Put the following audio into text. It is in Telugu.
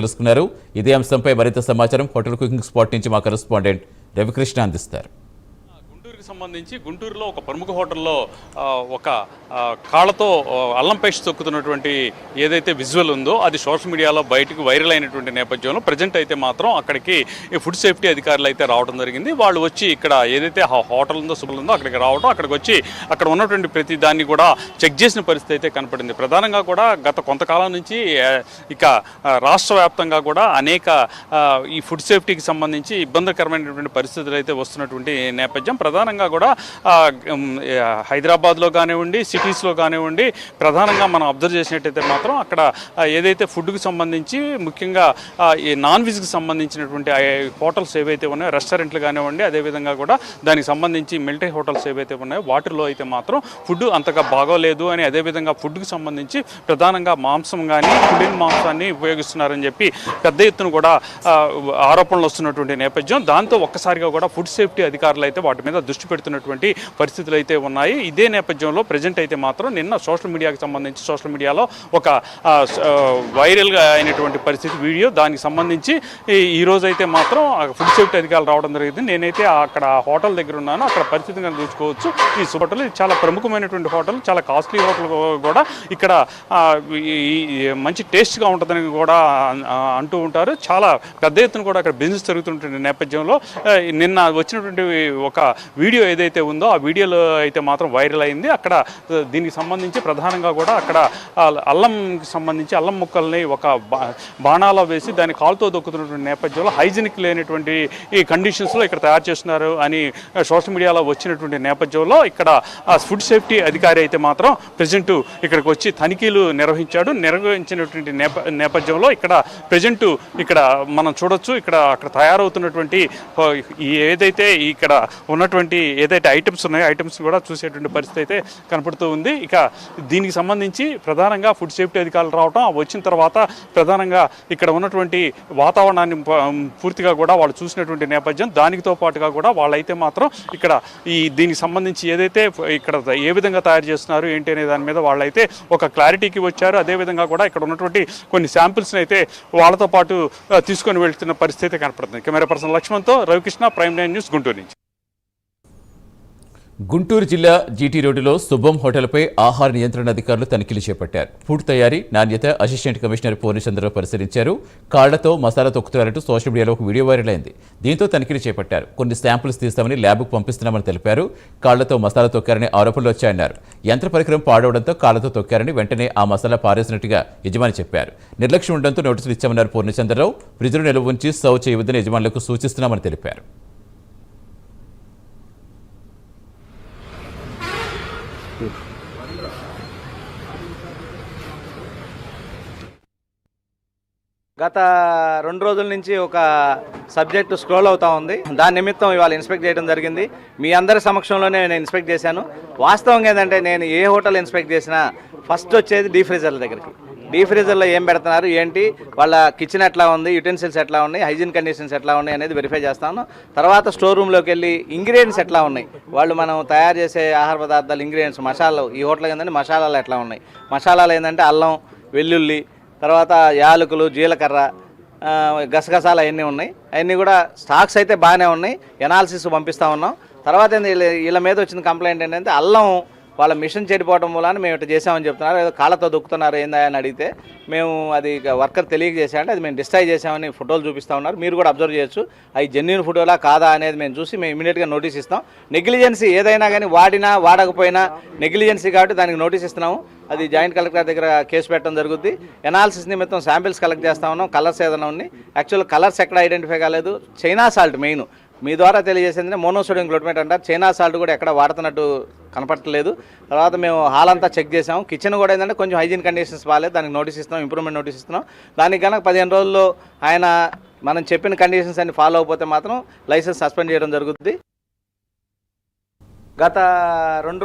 తెలుసుకున్నారు. ఇదే అంశంపై మరింత సమాచారం హోటల్ కుకింగ్ స్పాట్ నుంచి మా కరెస్పాండెంట్ రవికృష్ణ అందిస్తారు. సంబంధించి గుంటూరులో ఒక ప్రముఖ హోటల్లో ఒక కాళ్ళతో అల్లం పేస్ట్ తొక్కుతున్నటువంటి ఏదైతే విజువల్ ఉందో అది సోషల్ మీడియాలో బయటకు వైరల్ అయినటువంటి నేపథ్యంలో ప్రజెంట్ అయితే మాత్రం అక్కడికి ఫుడ్ సేఫ్టీ అధికారులు అయితే రావడం జరిగింది. వాళ్ళు వచ్చి ఇక్కడ ఏదైతే హోటల్ ఉందో శుభ్రం ఉందో అక్కడికి రావడం, అక్కడికి వచ్చి అక్కడ ఉన్నటువంటి ప్రతి దాన్ని కూడా చెక్ చేసిన పరిస్థితి అయితే కనపడింది. ప్రధానంగా కూడా గత కొంతకాలం నుంచి ఇక రాష్ట్ర వ్యాప్తంగా కూడా అనేక ఈ ఫుడ్ సేఫ్టీకి సంబంధించి ఇబ్బందికరమైనటువంటి పరిస్థితులు అయితే వస్తున్నటువంటి నేపథ్యం. ప్రధానంగా కూడా హైదరాబాద్లో కానివ్వండి, సిటీస్లో కానివ్వండి, ప్రధానంగా మనం అబ్జర్వ్ చేసినట్టయితే మాత్రం అక్కడ ఏదైతే ఫుడ్కి సంబంధించి ముఖ్యంగా ఈ నాన్ వెజ్కి సంబంధించినటువంటి హోటల్స్ ఏవైతే ఉన్నాయో, రెస్టారెంట్లు కానివ్వండి, అదేవిధంగా కూడా దానికి సంబంధించి మిలిటరీ హోటల్స్ ఏవైతే ఉన్నాయో వాటిల్లో అయితే మాత్రం ఫుడ్ అంతగా బాగోలేదు అని, అదేవిధంగా ఫుడ్కి సంబంధించి ప్రధానంగా మాంసం కానీ కుడిన మాంసాన్ని ఉపయోగిస్తున్నారని చెప్పి పెద్ద ఎత్తున కూడా ఆరోపణలు వస్తున్నటువంటి నేపథ్యం. దాంతో ఒక్కసారిగా కూడా ఫుడ్ సేఫ్టీ అధికారులు అయితే వాటి మీద దృష్టి పెడుతున్నటువంటి పరిస్థితులు అయితే ఉన్నాయి. ఇదే నేపథ్యంలో ప్రజెంట్ అయితే మాత్రం నిన్న సోషల్ మీడియాకి సంబంధించి సోషల్ మీడియాలో ఒక వైరల్గా అయినటువంటి పరిస్థితి వీడియో, దానికి సంబంధించి ఈరోజు అయితే మాత్రం ఫుడ్ సేఫ్టీ అధికారులు రావడం జరిగింది. నేనైతే అక్కడ హోటల్ దగ్గర ఉన్నాను. అక్కడ పరిస్థితి కనుక చూసుకోవచ్చు. ఈ హోటల్ ఇది చాలా ప్రముఖమైనటువంటి హోటల్, చాలా కాస్ట్లీ హోటల్ కూడా. ఇక్కడ మంచి టేస్ట్గా ఉంటుందని కూడా అంటూ ఉంటారు. చాలా పెద్ద ఎత్తున కూడా అక్కడ బిజినెస్ జరుగుతున్నటువంటి నేపథ్యంలో నిన్న వచ్చినటువంటి ఒక వీడియో ఏదైతే ఉందో ఆ వీడియోలో అయితే మాత్రం వైరల్ అయింది. అక్కడ దీనికి సంబంధించి ప్రధానంగా కూడా అక్కడ అల్లంకి సంబంధించి అల్లం ముక్కల్ని ఒక బాణాలో వేసి దాన్ని కాలుతో దొక్కుతున్నటువంటి నేపథ్యంలో హైజీనిక్ లేనటువంటి ఈ కండిషన్స్లో ఇక్కడ తయారు చేస్తున్నారు అని సోషల్ మీడియాలో వచ్చినటువంటి నేపథ్యంలో ఇక్కడ ఫుడ్ సేఫ్టీ అధికారి అయితే మాత్రం ప్రజెంట్ ఇక్కడికి వచ్చి తనిఖీలు నిర్వహించినటువంటి నేపథ్యంలో ఇక్కడ ప్రజెంట్ ఇక్కడ మనం చూడొచ్చు. అక్కడ తయారవుతున్నటువంటి ఏదైతే ఇక్కడ ఉన్నటువంటి ఏదైతే ఐటమ్స్ ఉన్నాయో ఐటమ్స్ కూడా చూసేటువంటి పరిస్థితి అయితే కనపడుతూ ఉంది. ఇక దీనికి సంబంధించి ప్రధానంగా ఫుడ్ సేఫ్టీ అధికారులు రావడం, వచ్చిన తర్వాత ప్రధానంగా ఇక్కడ ఉన్నటువంటి వాతావరణాన్ని పూర్తిగా కూడా వాళ్ళు చూసినటువంటి నేపథ్యం. దానితో పాటుగా కూడా వాళ్ళైతే మాత్రం ఇక్కడ దీనికి సంబంధించి ఏదైతే ఇక్కడ ఏ విధంగా తయారు చేస్తున్నారు ఏంటి అనే దాని మీద వాళ్ళైతే ఒక క్లారిటీకి వచ్చారు. అదేవిధంగా కూడా ఇక్కడ ఉన్నటువంటి కొన్ని శాంపిల్స్ని అయితే వాళ్ళతో పాటు తీసుకొని వెళ్తున్న పరిస్థితి కనపడుతుంది. కెమెరా పర్సన్ లక్ష్మణ్తో రవికృష్ణ, ప్రైమ్ 9 న్యూస్, గుంటూరు నుంచి. గుంటూరు జిల్లా జీటీ రోడ్డులో శుభం హోటల్పై ఆహార నియంత్రణ అధికారులు తనిఖీలు చేపట్టారు. ఫుడ్ తయారీ నాణ్యత అసిస్టెంట్ కమిషనర్ పూర్ణచంద్రరావు పరిశీలించారు. కాళ్లతో మసాలా తొక్కుతారంటూ సోషల్ మీడియాలో ఒక వీడియో వైరల్ అయింది. దీంతో తనిఖీలు చేపట్టారు. కొన్ని శాంపుల్స్ తీస్తామని ల్యాబ్కు పంపిస్తున్నామని తెలిపారు. కాళ్లతో మసాలా తొక్కారని ఆరోపణలు వచ్చాయన్నారు. యంత్ర పరికరం పాడవడంతో కాళ్లతో తొక్కారని, వెంటనే ఆ మసాలా పారేసినట్టుగా యజమాని చెప్పారు. నిర్లక్ష్యం ఉండడంతో నోటీసులు ఇచ్చామన్నారు పూర్ణచంద్రరావు. ఫ్రిడ్జ్లో నిల్వ ఉంచి సర్వ్ చేయవద్దని యజమానులకు సూచిస్తున్నామని తెలిపారు. గత 2 రోజుల నుంచి ఒక సబ్జెక్టు స్క్రోల్ అవుతూ ఉంది. దాని నిమిత్తం ఇవాళ ఇన్స్పెక్ట్ చేయడం జరిగింది. మీ అందరి సమక్షంలోనే నేను ఇన్స్పెక్ట్ చేశాను. వాస్తవంగా ఏంటంటే నేను ఏ హోటల్ ఇన్స్పెక్ట్ చేసినా ఫస్ట్ వచ్చేది డీ ఫ్రీజర్ల దగ్గరికి. డీ ఫ్రీజర్లో ఏం పెడుతున్నారు, ఏంటి, వాళ్ళ కిచెన్ ఎట్లా ఉంది, యుటెన్సిల్స్ ఎట్లా ఉన్నాయి, హైజీన్ కండిషన్స్ ఎట్లా ఉన్నాయి అనేది వెరిఫై చేస్తాను. తర్వాత స్టోర్ రూమ్లోకి వెళ్ళి ఇంగ్రీడియంట్స్ ఎట్లా ఉన్నాయి, వాళ్ళు మనం తయారు చేసే ఆహార పదార్థాలు ఇంగ్రీడియంట్స్ మసాలాలు, ఈ హోటల్ ఏంటంటే మసాలాలు ఎట్లా ఉన్నాయి, మసాలాలు ఏంటంటే అల్లం, వెల్లుల్లి, తర్వాత యాలకులు, జీలకర్ర, గసగసాలు అవన్నీ ఉన్నాయి. అవన్నీ కూడా స్టాక్స్ అయితే బాగానే ఉన్నాయి. ఎనాలిసిస్ పంపిస్తూ ఉన్నాం. తర్వాత వీళ్ళ మీద వచ్చిన కంప్లైంట్ ఏంటంటే అల్లం వాళ్ళ మిషన్ చెడిపోవడం వల్ల మేము ఇట్లా చేసామని చెప్తున్నారు. ఏదో కాళ్ళతో దొక్కుతున్నారు ఏందా అని అడిగితే మేము అది వర్కర్ తెలియజేసామంటే అది మేము డిస్ట్రాయ్ చేసామని ఫోటోలు చూపిస్తూ ఉన్నారు. మీరు కూడా అబ్జర్వ్ చేయొచ్చు. అవి జెన్యూన్ ఫోటోలా కాదా అనేది మేము చూసి మేము ఇమీడియట్గా నోటీస్ ఇస్తాం. నెగ్లిజెన్సీ ఏదైనా కానీ వాడినా వాడకపోయినా నెగ్లిజెన్సీ కాబట్టి దానికి నోటీస్ ఇస్తున్నాము. అది జాయింట్ కలెక్టర్ దగ్గర కేసు పెట్టడం జరుగుద్ది. ఎనాలిసిస్ నిమిత్తం శాంపిల్స్ కలెక్ట్ చేస్తా ఉన్నాం. కలర్స్ ఏదైనా ఉన్నాయి. యాక్చువల్ కలర్స్ ఎక్కడ ఐడెంటిఫై కాలేదు. చైనా సాల్ట్ మెయిన్ మీ ద్వారా తెలియజేసింది మోనోసోడియం గ్లూటమేట్ అంటారు. చైనా సాల్ట్ కూడా ఎక్కడ వాడుతున్నట్టు కనపడలేదు. తర్వాత మేము హాల్ అంతా చెక్ చేసాము. కిచెన్ కూడా ఏంటంటే కొంచెం హైజీన్ కండిషన్స్ బాగాలేదు. దానికి నోటీస్ ఇస్తున్నాం, ఇంప్రూవ్మెంట్ నోటీస్ ఇస్తున్నాం. దానికి కనుక 15 రోజుల్లో ఆయన మనం చెప్పిన కండిషన్స్ అన్ని ఫాలో అయిపోతే మాత్రం లైసెన్స్ సస్పెండ్ చేయడం జరుగుతుంది. గత 2